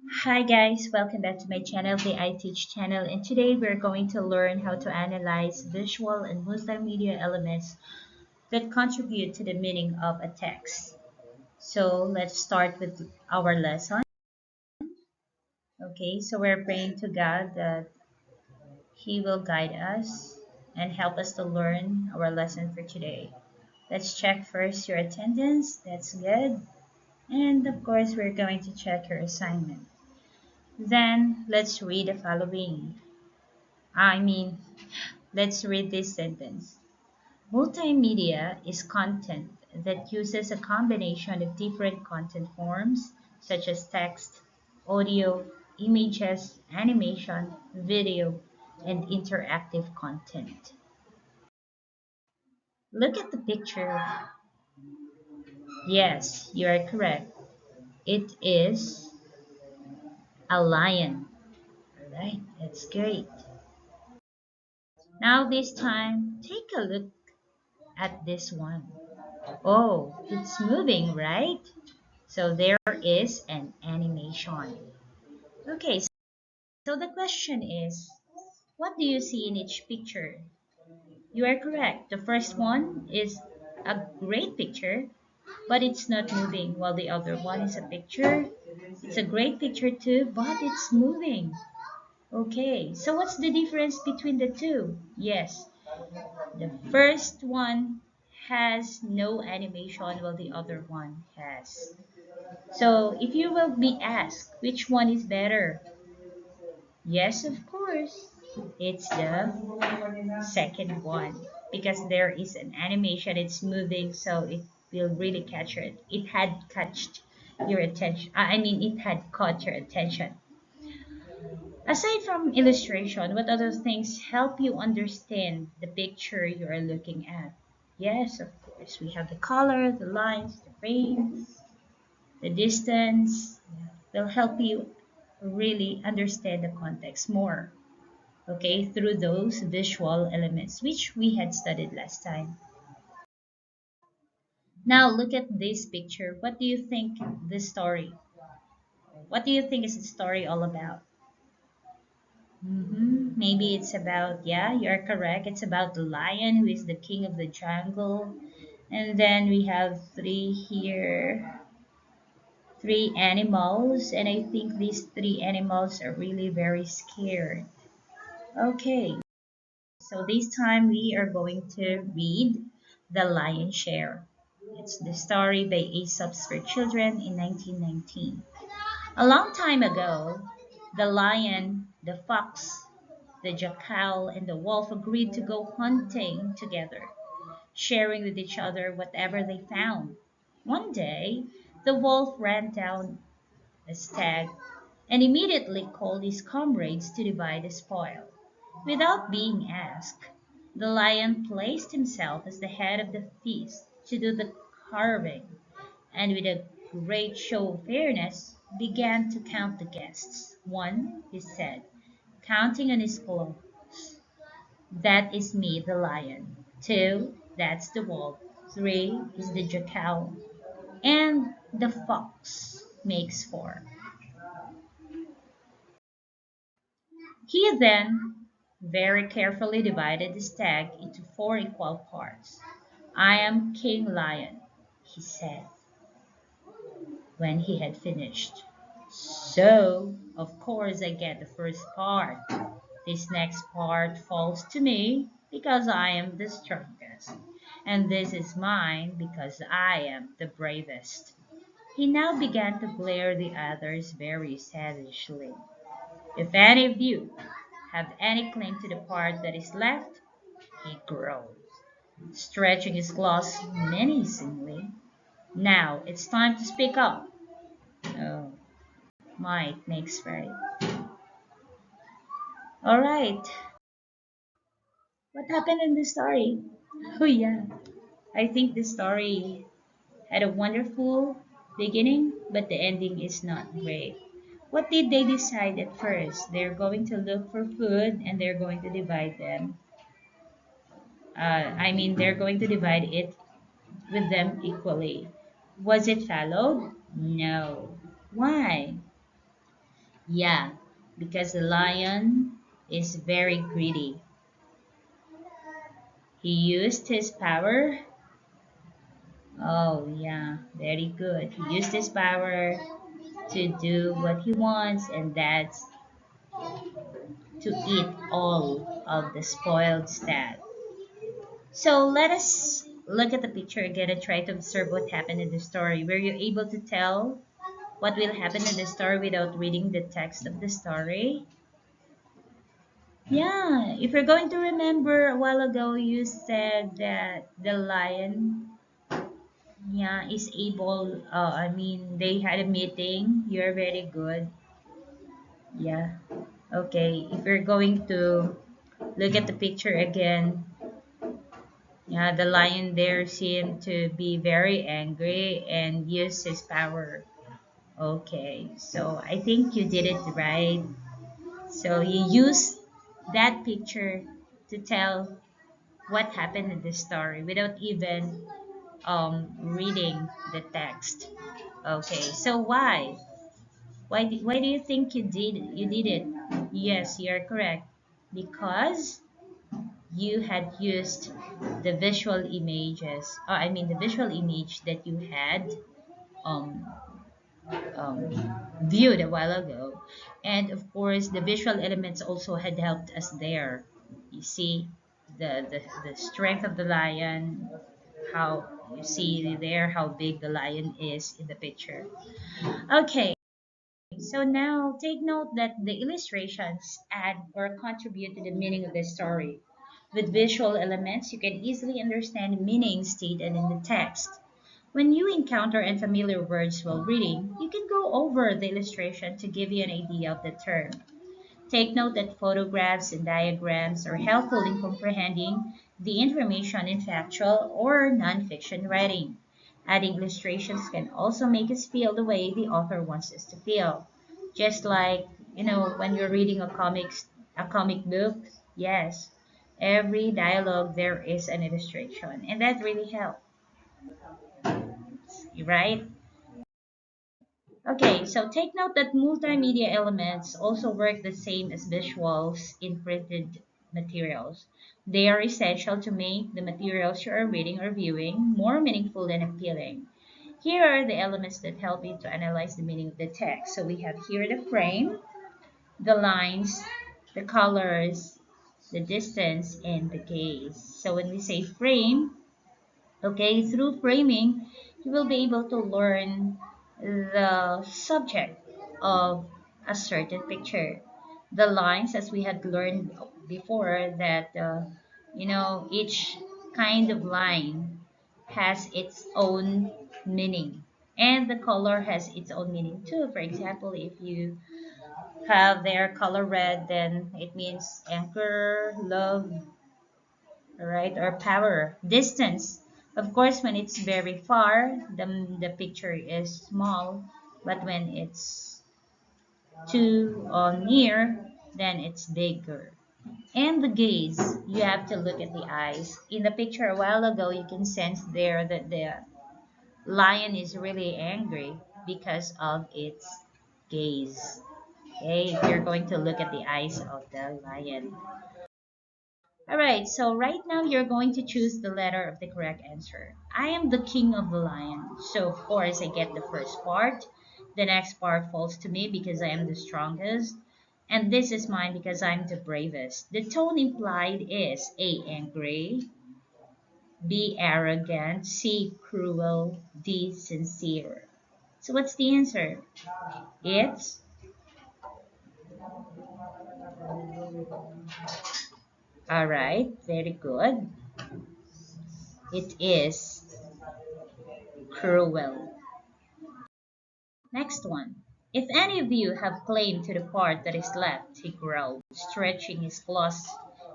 Hi guys, welcome back to my channel, the I Teach channel, and today we're going to learn how to analyze visual and multimedia elements that contribute to the meaning of a text. So let's start with our lesson. Okay, so we're praying to God that He will guide us and help us to learn our lesson for today. Let's check first your attendance, that's good. And of course, we're going to check your assignment. Then let's read the following. I mean, Let's read this sentence. Multimedia is content that uses a combination of different content forms such as text, audio, images, animation, video, and interactive content. Look at the picture. Yes, you are correct. It is a lion. All right, that's great. Now this time, take a look at this one. Oh, it's moving, right? So there is an animation. Okay, so the question is, what do you see in each picture? You are correct. The first one is a great picture, but it's not moving, while the other one is a picture. It's a great picture too, but it's moving. Okay, so what's the difference between the two? Yes, the first one has no animation, while the other one has. So if you will be asked which one is better, yes, of course, it's the second one because there is an animation, it's moving, so it will really catch your, it had catched your attention. I mean, it had caught your attention. Aside from illustration, what other things help you understand the picture you are looking at? Yes, of course, we have the color, the lines, the frames, the distance. Will help you really understand the context more, okay, through those visual elements which we had studied last time. Now look at this picture. What do you think the story? What do you think is the story all about? Maybe it's about, yeah, you're correct. It's about the lion who is the king of the jungle. And then we have three here, three animals. And I think these three animals are really very scared. Okay, so this time we are going to read The Lion's Share. It's the story by Aesop's for Children in 1919. A long time ago, the lion, the fox, the jackal, and the wolf agreed to go hunting together, sharing with each other whatever they found. One day, the wolf ran down a stag and immediately called his comrades to divide the spoil. Without being asked, the lion placed himself as the head of the feast to do the carving, and with a great show of fairness began to count the guests. One, he said, counting on his claws, that is me, the lion. Two, that's the wolf. Three is the jackal. And the fox makes four. He then very carefully divided the stag into four equal parts. I am King Lion, he said when he had finished. So, of course, I get the first part. This next part falls to me because I am the strongest. And this is mine because I am the bravest. He now began to glare the others very savagely. If any of you have any claim to the part that is left, he growled, stretching his claws menacingly. Now it's time to speak up. Oh, might makes right. All right. What happened in the story? Oh yeah, I think the story had a wonderful beginning, but the ending is not great. What did they decide at first? They're going to look for food and they're going to divide them. They're going to divide it with them equally. Was it followed? No. Why? Yeah, because the lion is very greedy. He used his power. Oh, yeah, very good. He used his power to do what he wants, and that's to eat all of the spoiled stuff. So let us look at the picture again and try to observe what happened in the story. Were you able to tell what will happen in the story without reading the text of the story? Yeah, if you're going to remember a while ago, you said that the lion, yeah, is able, they had a meeting. You're very good. Yeah. Okay, if you're going to look at the picture again, yeah, the lion there seemed to be very angry and used his power. Okay, so I think you did it right. So you used that picture to tell what happened in the story without even reading the text. Okay, so why? Why do you think you did it? Yes, you're correct. Because you had used the visual images, the visual image that you had um, viewed a while ago. And of course, the visual elements also had helped us there. You see the strength of the lion, how you see there how big the lion is in the picture. Okay, so now take note that the illustrations add or contribute to the meaning of the story. With visual elements, you can easily understand the meaning stated in the text. When you encounter unfamiliar words while reading, you can go over the illustration to give you an idea of the term. Take note that photographs and diagrams are helpful in comprehending the information in factual or nonfiction writing. Adding illustrations can also make us feel the way the author wants us to feel. Just like, when you're reading a comic book, yes, every dialogue there is an illustration, and that really helps, right? Okay, so take note that multimedia elements also work the same as visuals in printed materials. They are essential to make the materials you are reading or viewing more meaningful and appealing. Here are the elements that help you to analyze the meaning of the text. So we have here the frame, the lines, the colors, the distance, and the gaze. So when we say frame, okay, through framing, you will be able to learn the subject of a certain picture. The lines, as we had learned before, that each kind of line has its own meaning, and the color has its own meaning too. For example, if you have their color red, then it means anchor, love, right? Or power. Distance. Of course, when it's very far, the picture is small, but when it's too near, then it's bigger. And the gaze, you have to look at the eyes. In the picture a while ago, you can sense there that the lion is really angry because of its gaze. Okay, if you're going to look at the eyes of the lion. All right, so right now you're going to choose the letter of the correct answer. I am the king of the lion, so of course I get the first part. The next part falls to me because I am the strongest. And this is mine because I'm the bravest. The tone implied is A, angry, B, arrogant, C, cruel, D, sincere. So what's the answer? It's, all right, very good. It is cruel. Next one. If any of you have claim to the part that is left, he growled, stretching his claws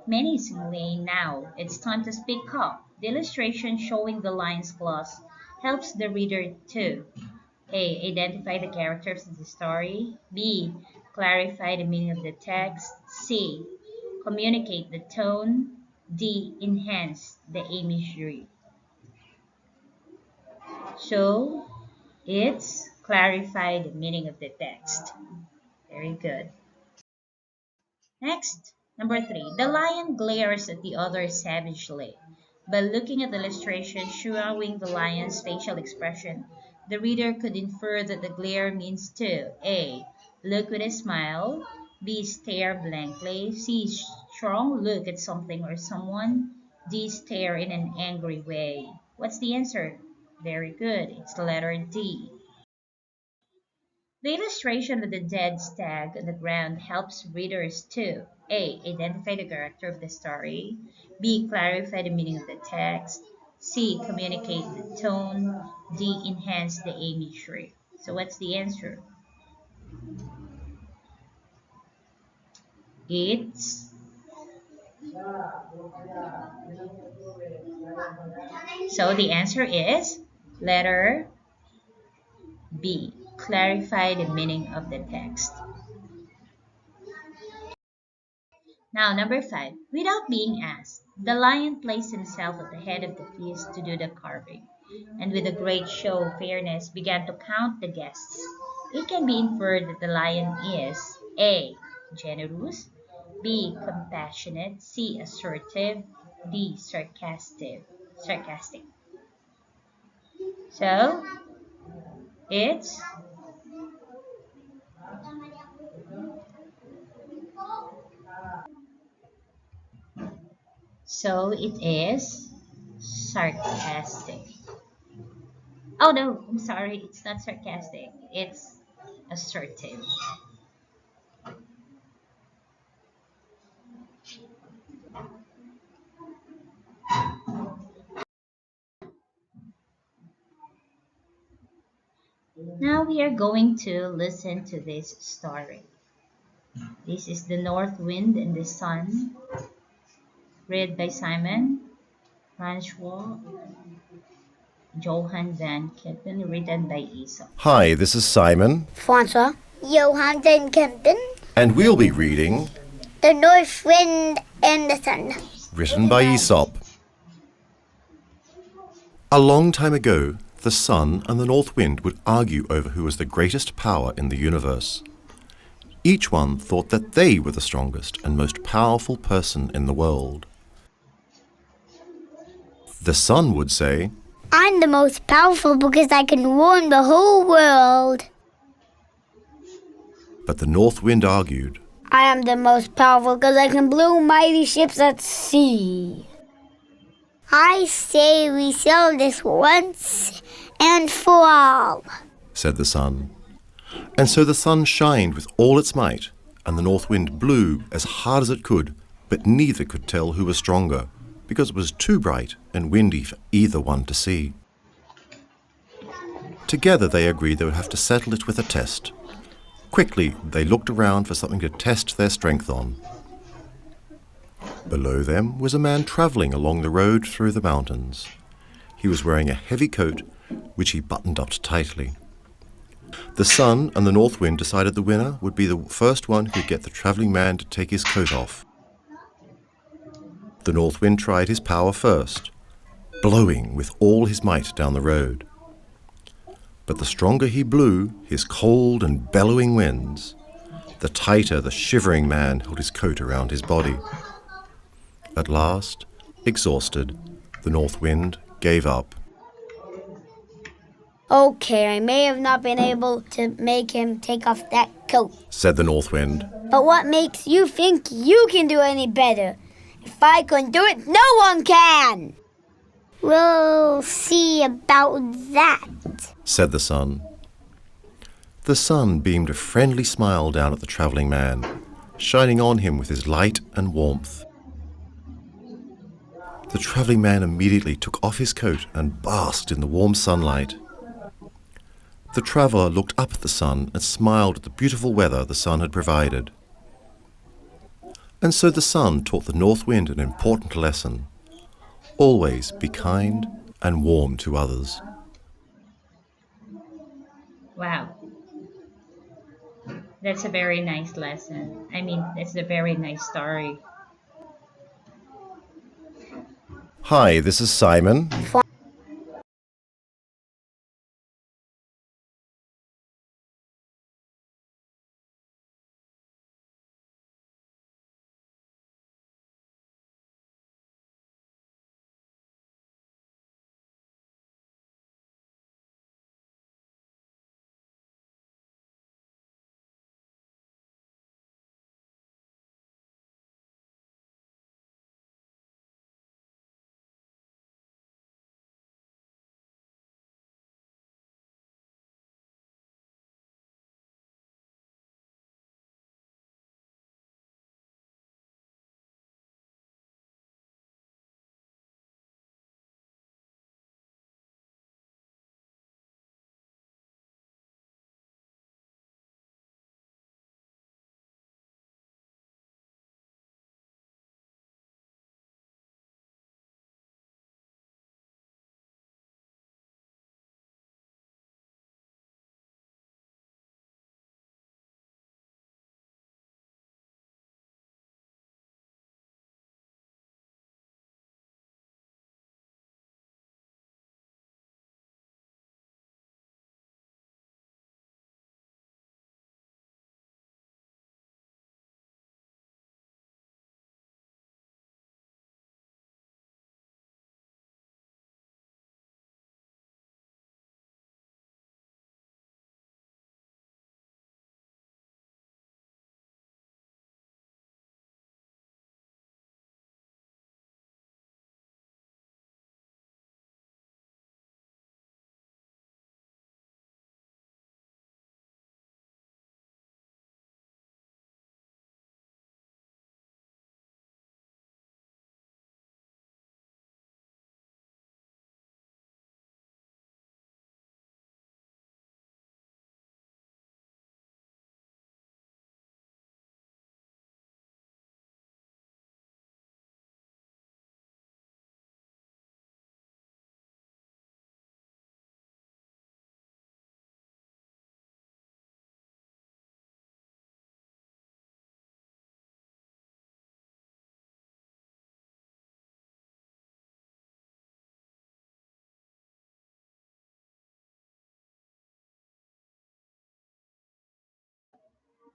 menacingly. Now it's time to speak up. The illustration showing the lion's claws helps the reader to A. Identify the characters of the story. B. Clarify the meaning of the text. C. Communicate the tone. D. Enhance the imagery. So it's clarify the meaning of the text. Very good. Next, number 3. The lion glares at the other savagely. By looking at the illustration showing the lion's facial expression, the reader could infer that the glare means to A. Look with a smile, B. Stare blankly, C. Strong look at something or someone, D. Stare in an angry way. What's the answer? Very good. It's the letter D. The illustration with the dead stag on the ground helps readers to A. Identify the character of the story, B. Clarify the meaning of the text, C. Communicate the tone, D. Enhance the imagery. So what's the answer? It's so the answer is letter B. Clarify the meaning of the text. Now, number 5. Without being asked, the lion placed himself at the head of the feast to do the carving, and with a great show of fairness began to count the guests. It can be inferred that the lion is A. Generous, B. Compassionate, C. Assertive, D. Sarcastic. So, it's so it is sarcastic. Oh no, I'm sorry, it's not sarcastic. It's assertive. Now we are going to listen to this story. This is The North Wind and the Sun, read by Simon Francois Johann van Kempen, written by Aesop. Hi, this is Simon. Francois. Johann van Kempen. And we'll be reading The North Wind and the Sun. Written by Aesop. A long time ago, the sun and the north wind would argue over who was the greatest power in the universe. Each one thought that they were the strongest and most powerful person in the world. The sun would say, I'm the most powerful because I can warm the whole world. But the north wind argued, I am the most powerful because I can blow mighty ships at sea. I say we settle this once and for all, said the sun. And so the sun shined with all its might, and the north wind blew as hard as it could, but neither could tell who was stronger, because it was too bright and windy for either one to see. Together they agreed they would have to settle it with a test. Quickly they looked around for something to test their strength on. Below them was a man travelling along the road through the mountains. He was wearing a heavy coat, which he buttoned up tightly. The sun and the north wind decided the winner would be the first one who could get the travelling man to take his coat off. The north wind tried his power first, blowing with all his might down the road. But the stronger he blew his cold and bellowing winds, the tighter the shivering man held his coat around his body. At last, exhausted, the north wind gave up. Okay, I may have not been able to make him take off that coat, said the north wind. But what makes you think you can do any better? If I can do it, no one can! We'll see about that, said the sun. The sun beamed a friendly smile down at the travelling man, shining on him with his light and warmth. The travelling man immediately took off his coat and basked in the warm sunlight. The traveller looked up at the sun and smiled at the beautiful weather the sun had provided. And so the sun taught the north wind an important lesson. Always be kind and warm to others. Wow. That's a very nice lesson. That's a very nice story. Hi, this is Simon.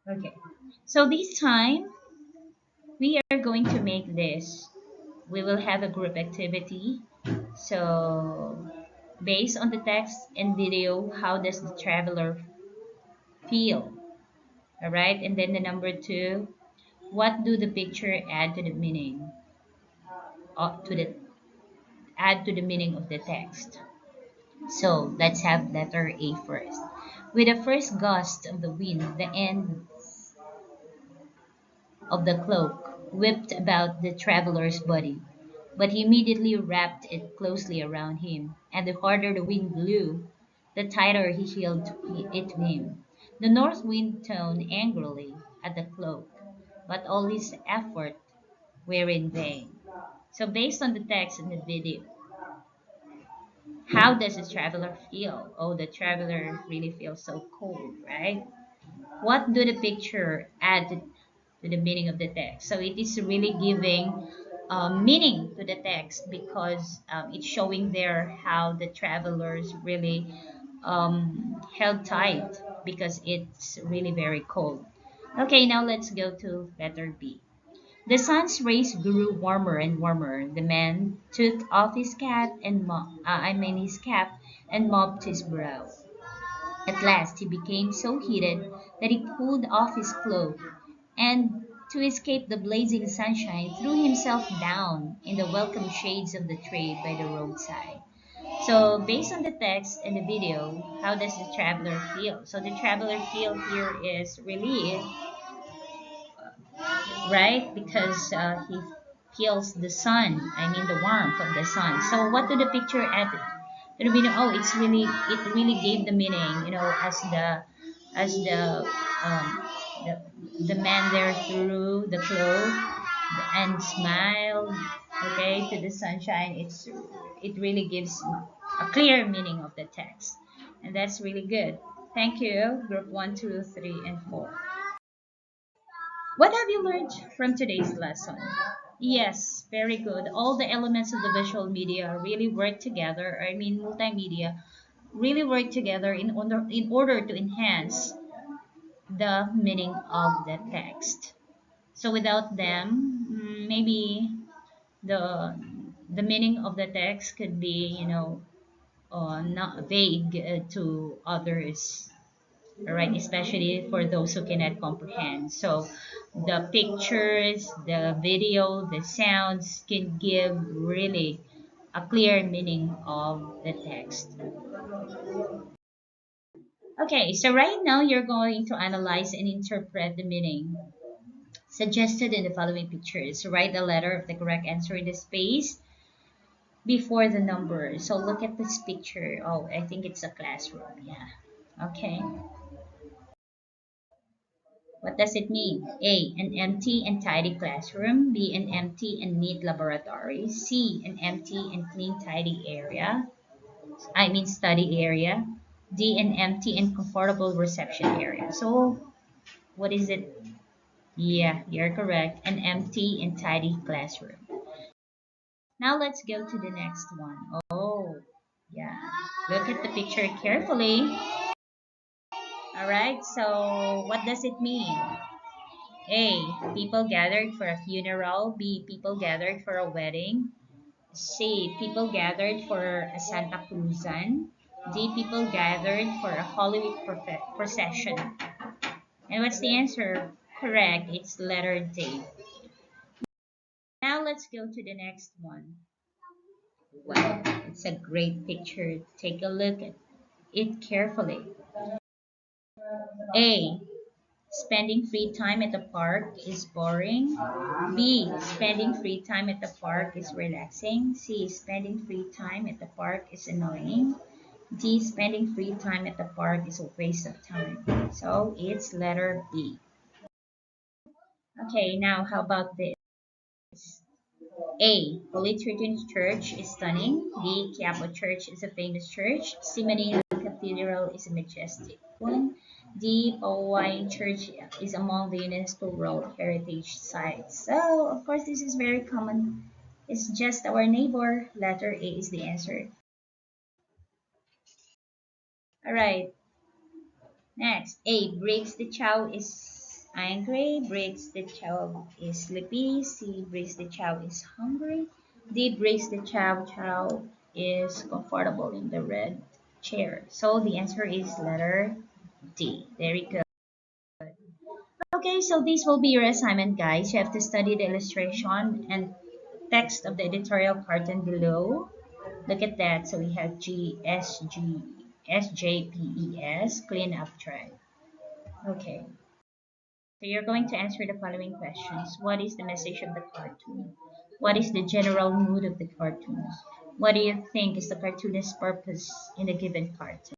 Okay. So this time we are going to make this. We will have a group activity. So based on the text and video, how does the traveler feel? All right. And then the number two, what do the picture add to the meaning? To the add to the meaning of the text. So let's have letter A first. With the first gust of the wind, the end of the cloak whipped about the traveler's body, but he immediately wrapped it closely around him, and the harder the wind blew, the tighter he held it to him. The north wind toned angrily at the cloak, but all his effort were in vain. So based on the text in the video, how does the traveler feel? Oh, the traveler really feels so cold, right? What do the picture add to the meaning of the text? So it is really giving meaning to the text because it's showing there how the travelers really held tight because it's really very cold. Okay, now let's go to letter B. The sun's rays grew warmer and warmer. The man took off his cap and his cap and mopped his brow. At last he became so heated that he pulled off his cloak and, to escape the blazing sunshine, threw himself down in the welcome shades of the tree by the roadside. So, based on the text and the video, how does the traveler feel? So, the traveler feel here is relief, right? Because he feels the sun. I mean, the warmth of the sun. So, what do the picture add to the meaning? Oh, it really gave the meaning. Um, the the man there threw the cloak and smiled. Okay, to the sunshine. It really gives a clear meaning of the text, and that's really good. Thank you, group one, two, three, and four. What have you learned from today's lesson? Yes, very good. All the elements of the visual media really work together. I mean, multimedia really work together in order to enhance the meaning of the text. So without them, maybe the the meaning of the text could be, not vague to others, right? Especially for those who cannot comprehend. So the pictures, the video, the sounds can give really a clear meaning of the text. Okay, so right now you're going to analyze and interpret the meaning suggested in the following pictures. Write the letter of the correct answer in the space before the number. So look at this picture. Oh, I think it's a classroom. Yeah. Okay. What does it mean? A. An empty and tidy classroom. B. An empty and neat laboratory. C. An empty and clean, tidy area. I mean, study area. D. An empty and comfortable reception area. So, what is it? Yeah, you're correct. An empty and tidy classroom. Now, let's go to the next one. Oh, yeah. Look at the picture carefully. All right, so what does it mean? A. People gathered for a funeral. B. People gathered for a wedding. C. People gathered for a Santa Cruzan. D. People gathered for a Holy Week procession. And what's the answer? Correct. It's letter D. Now let's go to the next one. Wow, it's a great picture. Take a look at it carefully. A. Spending free time at the park is boring. B. Spending free time at the park is relaxing. C. Spending free time at the park is annoying. D. Spending free time at the park is a waste of time. So it's letter B. Okay, now how about this? A. Holy Trinity Church is stunning. B. Quiapo Church is a famous church. C. Manila Cathedral is a majestic one. D. Pauayan Church is among the UNESCO World Heritage Sites. So, of course, this is very common. It's just our neighbor. Letter A is the answer. All right. Next, A. Breaks the chow is Angry breaks the child is sleepy. C breaks the child is hungry. D breaks the child is comfortable in the red chair. So the answer is letter D. Very good. Okay, so this will be your assignment, guys. You have to study the illustration and text of the editorial cartoon below. Look at that. So we have GSGSJPES, clean up drive. Okay. So you're going to answer the following questions. What is the message of the cartoon? What is the general mood of the cartoons? What do you think is the cartoonist's purpose in a given cartoon?